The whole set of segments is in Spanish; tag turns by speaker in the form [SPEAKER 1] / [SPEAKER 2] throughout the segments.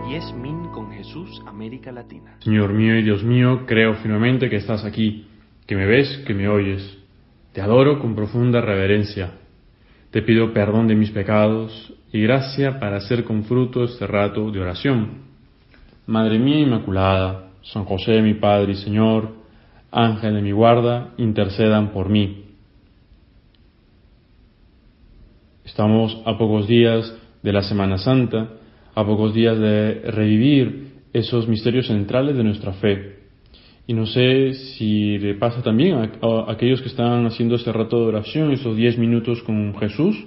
[SPEAKER 1] y es Min con Jesús, América Latina.
[SPEAKER 2] Señor mío y Dios mío, creo firmemente que estás aquí, que me ves, que me oyes. Te adoro con profunda reverencia. Te pido perdón de mis pecados y gracia para hacer con fruto este rato de oración. Madre mía Inmaculada, San José mi Padre y Señor, Ángel de mi guarda, intercedan por mí. Estamos a pocos días de la Semana Santa, a pocos días de revivir esos misterios centrales de nuestra fe. Y no sé si le pasa también a aquellos que están haciendo este rato de oración, estos 10 minutos con Jesús,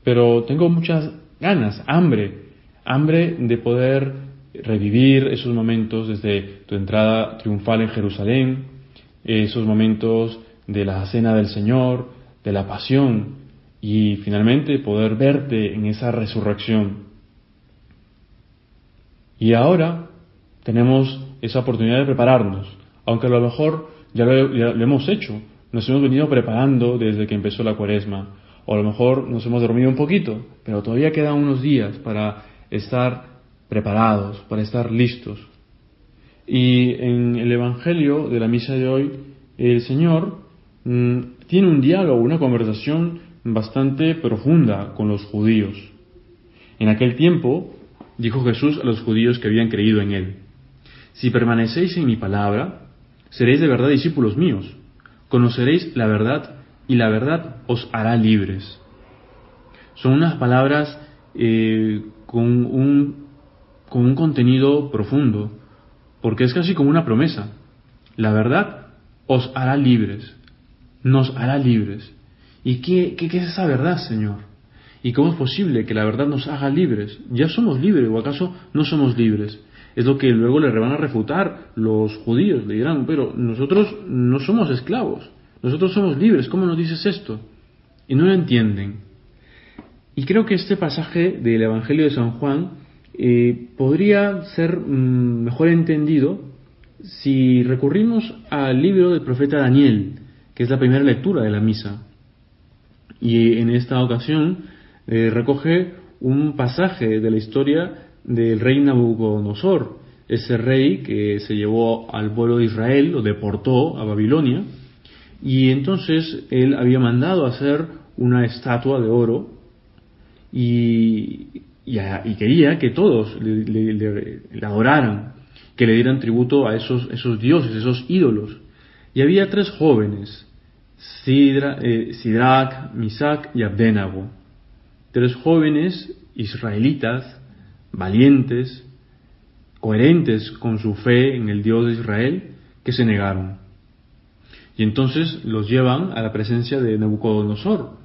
[SPEAKER 2] pero tengo muchas ganas, hambre de poder revivir esos momentos desde tu entrada triunfal en Jerusalén, esos momentos de la Cena del Señor, de la Pasión, y finalmente poder verte en esa resurrección. Y ahora tenemos esa oportunidad de prepararnos, aunque a lo mejor ya lo hemos hecho, nos hemos venido preparando desde que empezó la Cuaresma, o a lo mejor nos hemos dormido un poquito, pero todavía quedan unos días para estar preparados, para estar listos. Y en el Evangelio de la misa de hoy, el Señor tiene un diálogo, una conversación bastante profunda con los judíos. En aquel tiempo, dijo Jesús a los judíos que habían creído en Él: si permanecéis en mi palabra, seréis de verdad discípulos míos, conoceréis la verdad y la verdad os hará libres. Son unas palabras con un contenido profundo, porque es casi como una promesa. La verdad os hará libres, nos hará libres. ¿Y qué es esa verdad, Señor? ¿Y cómo es posible que la verdad nos haga libres? ¿Ya somos libres o acaso no somos libres? Es lo que luego le van a refutar los judíos. Le dirán, pero nosotros no somos esclavos, nosotros somos libres, ¿cómo nos dices esto? Y no lo entienden. Y creo que este pasaje del Evangelio de San Juan podría ser mejor entendido si recurrimos al libro del profeta Daniel, que es la primera lectura de la misa. Y en esta ocasión recoge un pasaje de la historia del rey Nabucodonosor, ese rey que se llevó al pueblo de Israel, lo deportó a Babilonia, y entonces él había mandado hacer una estatua de oro y quería que todos le adoraran, que le dieran tributo a esos dioses, esos ídolos. Y había 3 jóvenes, Sidrac, Misac y Abdenago, 3 jóvenes israelitas, valientes, coherentes con su fe en el Dios de Israel, que se negaron. Y entonces los llevan a la presencia de Nabucodonosor.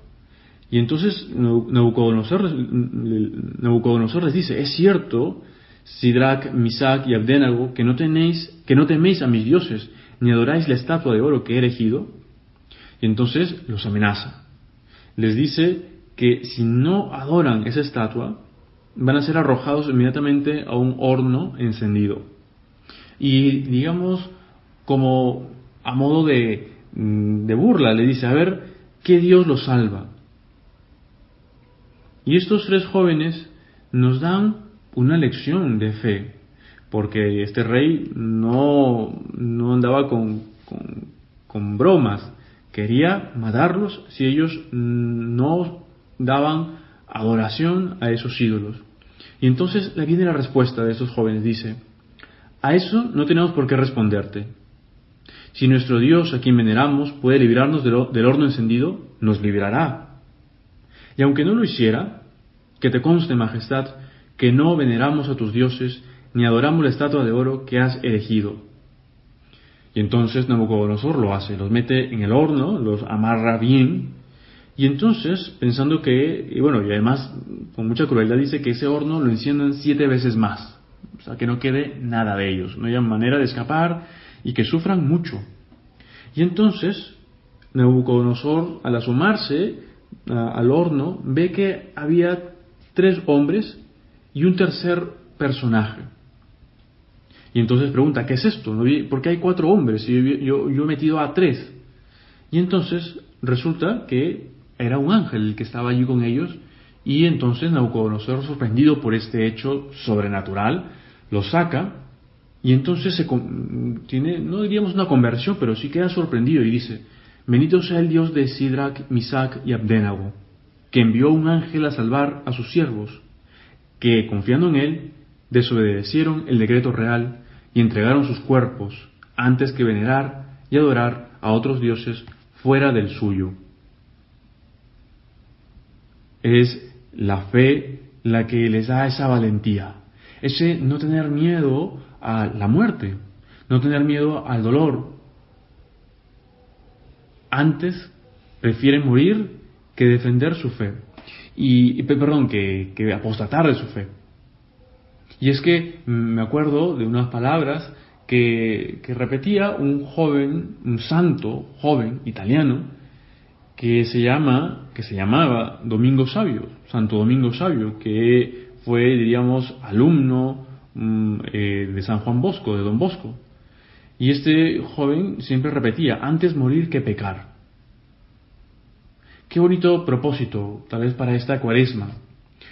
[SPEAKER 2] Y entonces Nabucodonosor les dice: es cierto, Sidrac, Misac y Abdenago, que no teméis a mis dioses, ni adoráis la estatua de oro que he erigido. Y entonces los amenaza. Les dice que si no adoran esa estatua, van a ser arrojados inmediatamente a un horno encendido. Y digamos, como a modo de burla, le dice: a ver, ¿qué Dios los salva? Y estos 3 jóvenes nos dan una lección de fe, porque este rey no andaba con bromas. Quería matarlos si ellos no daban adoración a esos ídolos. Y entonces le viene la respuesta de estos jóvenes. Dice: a eso no tenemos por qué responderte. Si nuestro Dios, a quien veneramos, puede librarnos del horno encendido, nos librará. Y aunque no lo hiciera, que te conste, majestad, que no veneramos a tus dioses, ni adoramos la estatua de oro que has erigido. Y entonces Nabucodonosor lo hace, los mete en el horno, los amarra bien, y entonces, pensando y además con mucha crueldad dice que ese horno lo enciendan 7 veces más, o sea, que no quede nada de ellos, no haya manera de escapar y que sufran mucho. Y entonces Nabucodonosor, al asomarse al horno, ve que había 3 hombres y un tercer personaje. Y entonces pregunta: ¿qué es esto? ¿Por qué hay 4 hombres y yo he metido a 3? Y entonces resulta que era un ángel el que estaba allí con ellos Y entonces Nabucodonosor, sorprendido por este hecho sobrenatural, lo saca y entonces tiene, no diríamos una conversión, pero sí queda sorprendido y dice: bendito sea el Dios de Sidrac, Misac y Abdenago, que envió un ángel a salvar a sus siervos, que, confiando en él, desobedecieron el decreto real y entregaron sus cuerpos antes que venerar y adorar a otros dioses fuera del suyo. Es la fe la que les da esa valentía, ese no tener miedo a la muerte, no tener miedo al dolor. Antes prefieren morir que defender su fe, que apostatar de su fe. Y es que me acuerdo de unas palabras que repetía un santo joven italiano, que se llamaba Domingo Savio, Santo Domingo Savio, que fue, diríamos, alumno de San Juan Bosco, de Don Bosco. Y este joven siempre repetía: antes morir que pecar. Qué bonito propósito, tal vez para esta Cuaresma.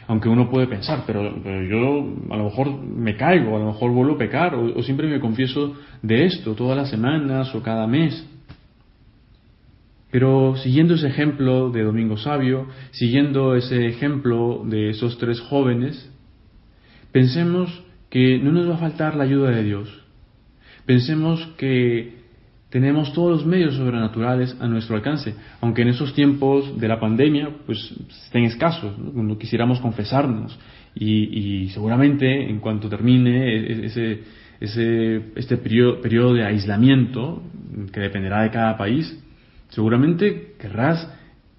[SPEAKER 2] Aunque uno puede pensar, pero yo a lo mejor me caigo, a lo mejor vuelvo a pecar, o siempre me confieso de esto, todas las semanas o cada mes. Pero siguiendo ese ejemplo de Domingo Savio, siguiendo ese ejemplo de esos tres jóvenes, pensemos que no nos va a faltar la ayuda de Dios. Pensemos que tenemos todos los medios sobrenaturales a nuestro alcance, aunque en esos tiempos de la pandemia pues estén escasos, ¿no? Cuando quisiéramos confesarnos y seguramente en cuanto termine este periodo de aislamiento, que dependerá de cada país, seguramente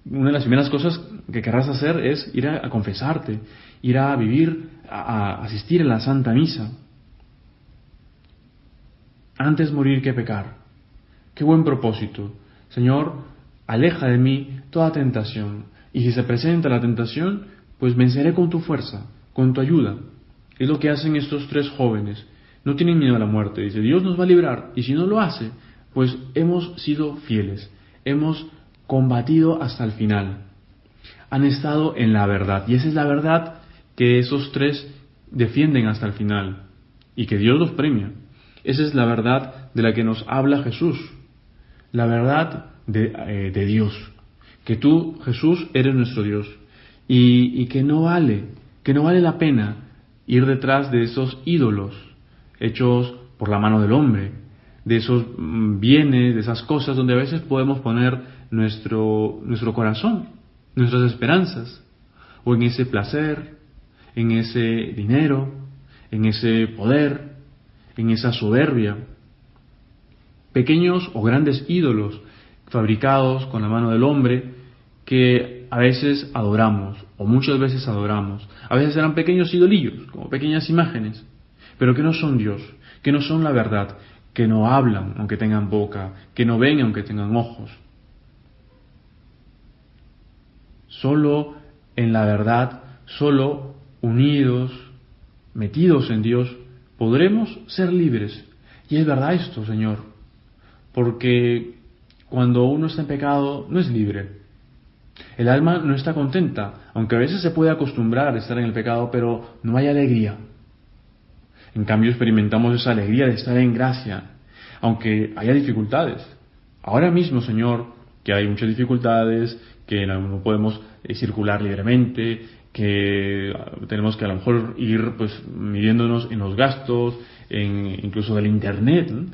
[SPEAKER 2] una de las primeras cosas que querrás hacer es ir a confesarte, ir a vivir, a asistir a la Santa Misa. Antes morir que pecar. Qué buen propósito. Señor, aleja de mí toda tentación, y si se presenta la tentación, pues venceré con tu fuerza, con tu ayuda. Es lo que hacen estos tres jóvenes. No tienen miedo a la muerte. Dice: Dios nos va a librar, y si no lo hace, pues hemos sido fieles, hemos combatido hasta el final. Han estado en la verdad, y esa es la verdad que esos tres defienden hasta el final, y que Dios los premia. Esa es la verdad de la que nos habla Jesús, la verdad de Dios, que tú, Jesús, eres nuestro Dios, y que no vale la pena ir detrás de esos ídolos hechos por la mano del hombre, de esos bienes, de esas cosas donde a veces podemos poner nuestro corazón, nuestras esperanzas, o en ese placer, en ese dinero, en ese poder, en esa soberbia. Pequeños o grandes ídolos fabricados con la mano del hombre que a veces adoramos, o muchas veces adoramos. A veces serán pequeños idolillos, como pequeñas imágenes, pero que no son Dios, que no son la verdad, que no hablan aunque tengan boca, que no ven aunque tengan ojos. Solo en la verdad, solo unidos, metidos en Dios, podremos ser libres. Y es verdad esto, Señor, porque cuando uno está en pecado no es libre. El alma no está contenta, aunque a veces se puede acostumbrar a estar en el pecado, pero no hay alegría. En cambio experimentamos esa alegría de estar en gracia, aunque haya dificultades. Ahora mismo, Señor, que hay muchas dificultades, que no podemos circular libremente, que tenemos que a lo mejor ir midiéndonos en los gastos, incluso del internet, ¿no?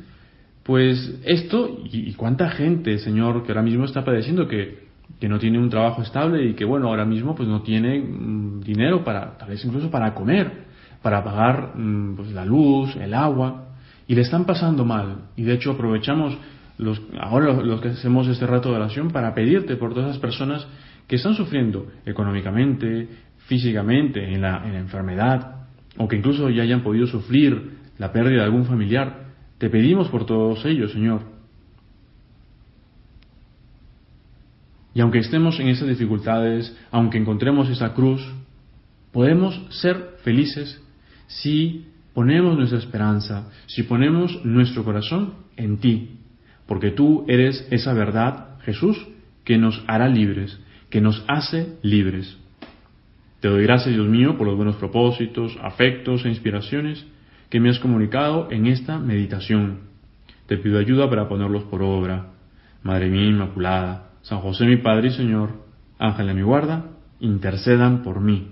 [SPEAKER 2] Pues esto, y cuánta gente, Señor, que ahora mismo está padeciendo, que no tiene un trabajo estable y que ahora mismo pues no tiene dinero tal vez incluso para comer, para pagar la luz, el agua, y le están pasando mal. Y de hecho aprovechamos ahora los que hacemos este rato de oración para pedirte por todas esas personas que están sufriendo económicamente, físicamente, en la enfermedad, o que incluso ya hayan podido sufrir la pérdida de algún familiar. Te pedimos por todos ellos, Señor. Y aunque estemos en esas dificultades, aunque encontremos esa cruz, podemos ser felices si ponemos nuestra esperanza, si ponemos nuestro corazón en ti, porque tú eres esa verdad, Jesús, que nos hará libres, que nos hace libres. Te doy gracias, Dios mío, por los buenos propósitos, afectos e inspiraciones que me has comunicado en esta meditación. Te pido ayuda para ponerlos por obra. Madre mía Inmaculada, San José mi Padre y Señor, Ángel de mi guarda, intercedan por mí.